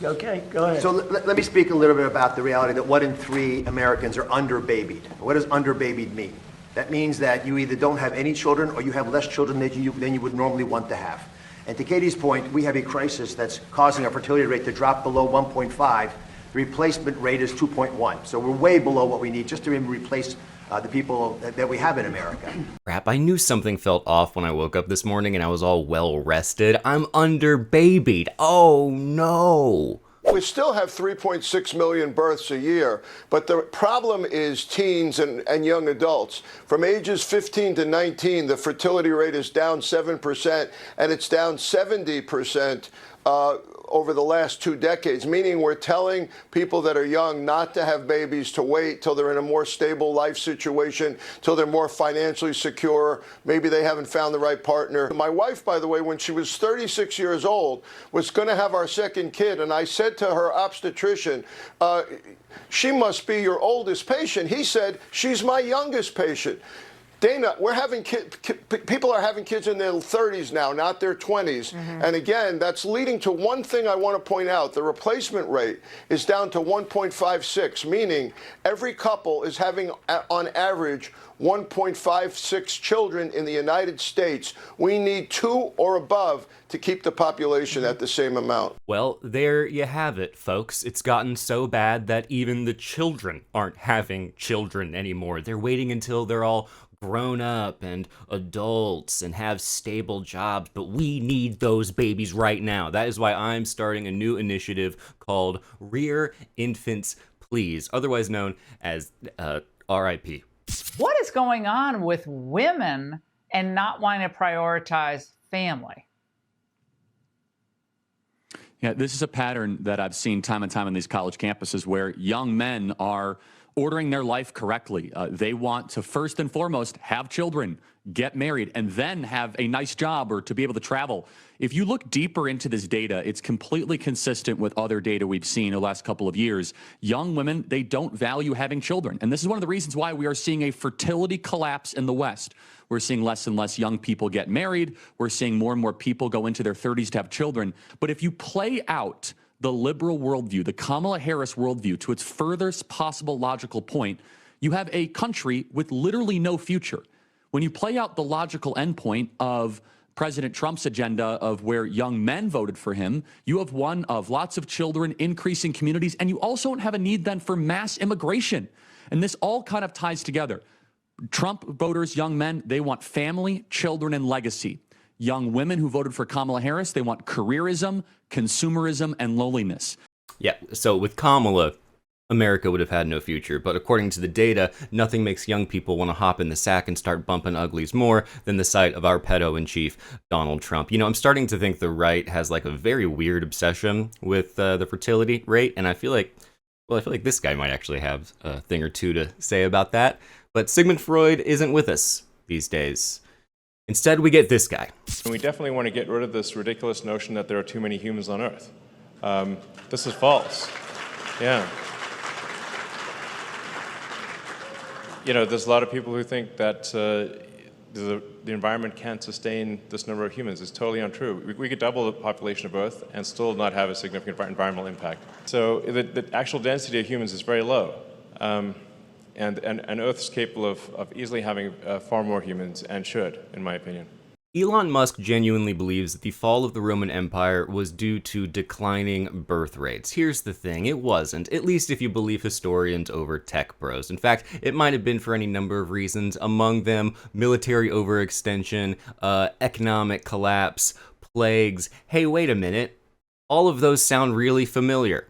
Okay, go ahead. So let me speak a little bit about the reality that 1 in 3 Americans are underbabied. What does underbabied mean? That means that you either don't have any children or you have less children than you would normally want to have. And to Katie's point, we have a crisis that's causing our fertility rate to drop below 1.5. The replacement rate is 2.1. So we're way below what we need just to replace the people that we have in America. Crap, I knew something felt off when I woke up this morning and I was all well rested. I'm underbabied. Oh no. We still have 3.6 million births a year, but the problem is teens and young adults. From ages 15 to 19, the fertility rate is down 7%, and it's down 70% over the last 2 decades, meaning we're telling people that are young not to have babies, to wait till they're in a more stable life situation, till they're more financially secure. Maybe they haven't found the right partner. My wife, by the way, when she was 36 years old, was going to have our second kid, and I said to her obstetrician, she must be your oldest patient. He said, she's my youngest patient. Dana, we're having people are having kids in their 30s now, not their 20s. And again, that's leading to one thing I want to point out. The replacement rate is down to 1.56, meaning every couple is having, on average, 1.56 children in the United States. We need 2 or above to keep the population at the same amount. Well, there you have it, folks. It's gotten so bad that even the children aren't having children anymore. They're waiting until they're all grown up and adults and have stable jobs, but we need those babies right now. That is why I'm starting a new initiative called Rear Infants Please, otherwise known as RIP. What is going on with women and not wanting to prioritize family? Yeah, this is a pattern that I've seen time and time on these college campuses where young men are ordering their life correctly. They want to first and foremost have children, get married, and then have a nice job or to be able to travel. If you look deeper into this data, it's completely consistent with other data we've seen the last couple of years. Young women, they don't value having children. And this is one of the reasons why we are seeing a fertility collapse in the West. We're seeing less and less young people get married. We're seeing more and more people go into their 30s to have children. But if you play out the liberal worldview, the Kamala Harris worldview, to its furthest possible logical point, you have a country with literally no future. When you play out the logical endpoint of President Trump's agenda of where young men voted for him, you have one of lots of children, increasing communities, and you also don't have a need then for mass immigration. And this all kind of ties together. Trump voters, young men, they want family, children, and legacy. Young women who voted for Kamala Harris, they want careerism, consumerism, and loneliness. Yeah, so with Kamala, America would have had no future, but according to the data, nothing makes young people want to hop in the sack and start bumping uglies more than the sight of our pedo-in-chief, Donald Trump. You know, I'm starting to think the right has like a very weird obsession with the fertility rate, and I feel like this guy might actually have a thing or two to say about that. But Sigmund Freud isn't with us these days. Instead, we get this guy. And we definitely want to get rid of this ridiculous notion that there are too many humans on Earth. This is false. Yeah. You know, there's a lot of people who think that the environment can't sustain this number of humans. It's totally untrue. We could double the population of Earth and still not have a significant environmental impact. So the actual density of humans is very low. And Earth is capable of easily having far more humans, and should, in my opinion. Elon Musk genuinely believes that the fall of the Roman Empire was due to declining birth rates. Here's the thing, it wasn't, at least if you believe historians over tech bros. In fact, it might have been for any number of reasons, among them military overextension, economic collapse, plagues. Hey, wait a minute, all of those sound really familiar.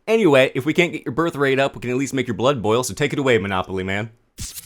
Anyway, if we can't get your birth rate up, we can at least make your blood boil, so take it away, Monopoly Man.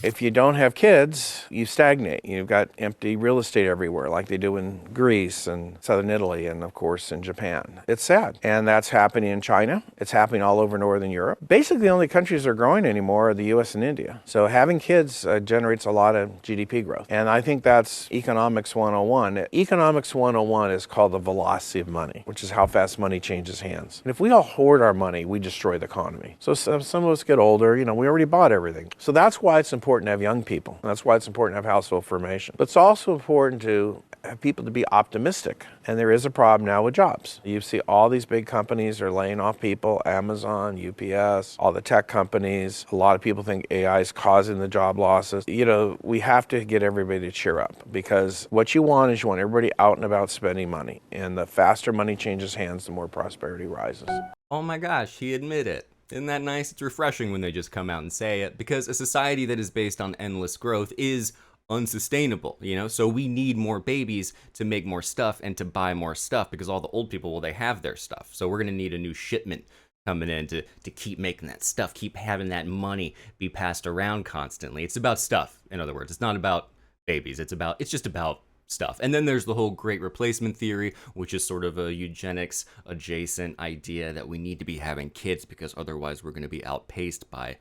If you don't have kids, you stagnate. You've got empty real estate everywhere, like they do in Greece and southern Italy and, of course, in Japan. It's sad. And that's happening in China. It's happening all over Northern Europe. Basically, the only countries that are growing anymore are the U.S. and India. So having kids generates a lot of GDP growth. And I think that's Economics 101. Economics 101 is called the velocity of money, which is how fast money changes hands. And if we all hoard our money, we destroy the economy. So some of us get older, we already bought everything. So that's why it's important to have young people. And that's why it's important to have household formation. But it's also important to people to be optimistic. And there is a problem now with jobs. You see all these big companies are laying off people, Amazon, UPS, all the tech companies. A lot of people think AI is causing the job losses. You know, we have to get everybody to cheer up, because what you want is you want everybody out and about spending money. And the faster money changes hands, the more prosperity rises. Oh my gosh, he admitted it. Isn't that nice? It's refreshing when they just come out and say it, because a society that is based on endless growth is unsustainable, you know? So we need more babies to make more stuff and to buy more stuff, because all the old people, well, they have their stuff. So we're gonna need a new shipment coming in to keep making that stuff, keep having that money be passed around constantly. It's about stuff, in other words. It's not about babies. It's just about stuff. And then there's the whole great replacement theory, which is sort of a eugenics adjacent idea that we need to be having kids because otherwise we're going to be outpaced by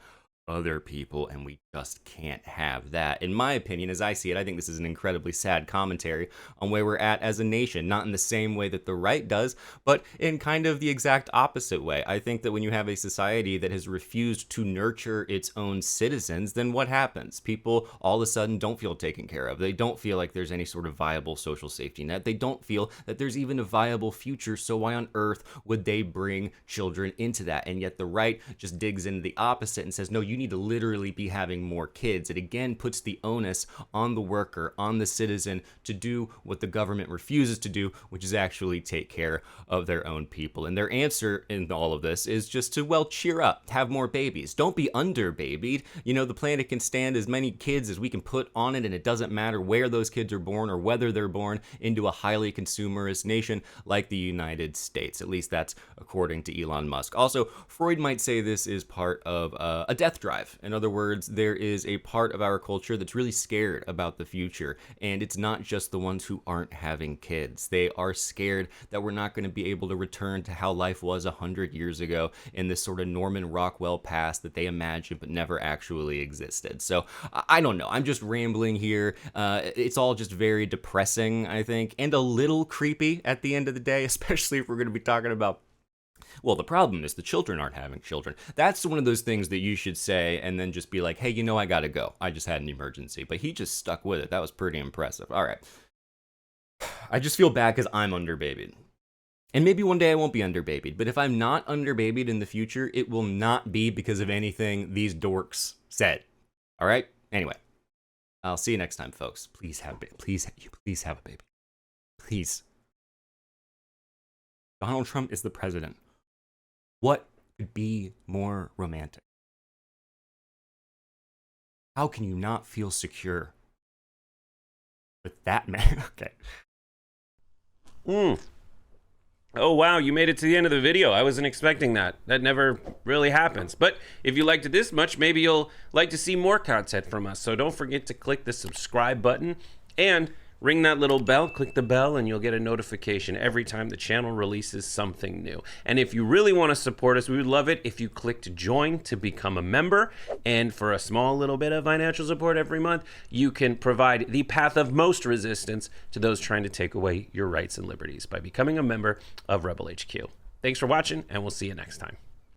other people, and we just can't have that. In my opinion, as I see it, I think this is an incredibly sad commentary on where we're at as a nation, not in the same way that the right does, but in kind of the exact opposite way. I think that when you have a society that has refused to nurture its own citizens, then what happens? People all of a sudden don't feel taken care of. They don't feel like there's any sort of viable social safety net. They don't feel that there's even a viable future, so why on earth would they bring children into that? And yet the right just digs into the opposite and says, no, you need to literally be having more kids. It again puts the onus on the worker, on the citizen, to do what the government refuses to do, which is actually take care of their own people. And their answer in all of this is just to, well, cheer up, have more babies. Don't be under-babied. You know, the planet can stand as many kids as we can put on it, and it doesn't matter where those kids are born or whether they're born into a highly consumerist nation like the United States. At least that's according to Elon Musk. Also, Freud might say this is part of a death drive. In other words, there is a part of our culture that's really scared about the future, and it's not just the ones who aren't having kids. They are scared that we're not going to be able to return to how life was 100 years ago in this sort of Norman Rockwell past that they imagined but never actually existed. So I don't know. I'm just rambling here. It's all just very depressing, I think, and a little creepy at the end of the day, especially if we're going to be talking about, well, the problem is the children aren't having children. That's one of those things that you should say and then just be like, hey, you know, I gotta go. I just had an emergency. But he just stuck with it. That was pretty impressive. All right. I just feel bad because I'm underbabied. And maybe one day I won't be underbabied. But if I'm not underbabied in the future, it will not be because of anything these dorks said. All right? Anyway, I'll see you next time, folks. Please have a baby. Please have a baby. Please. Donald Trump is the president. What could be more romantic? How can you not feel secure with that man? Okay. Oh, wow, you made it to the end of the video. I wasn't expecting that. That never really happens. But if you liked it this much, maybe you'll like to see more content from us. So don't forget to click the subscribe button and ring that little bell, click the bell, and you'll get a notification every time the channel releases something new. And if you really want to support us, we would love it if you clicked join to become a member. And for a small little bit of financial support every month, you can provide the path of most resistance to those trying to take away your rights and liberties by becoming a member of Rebel HQ. Thanks for watching, and we'll see you next time.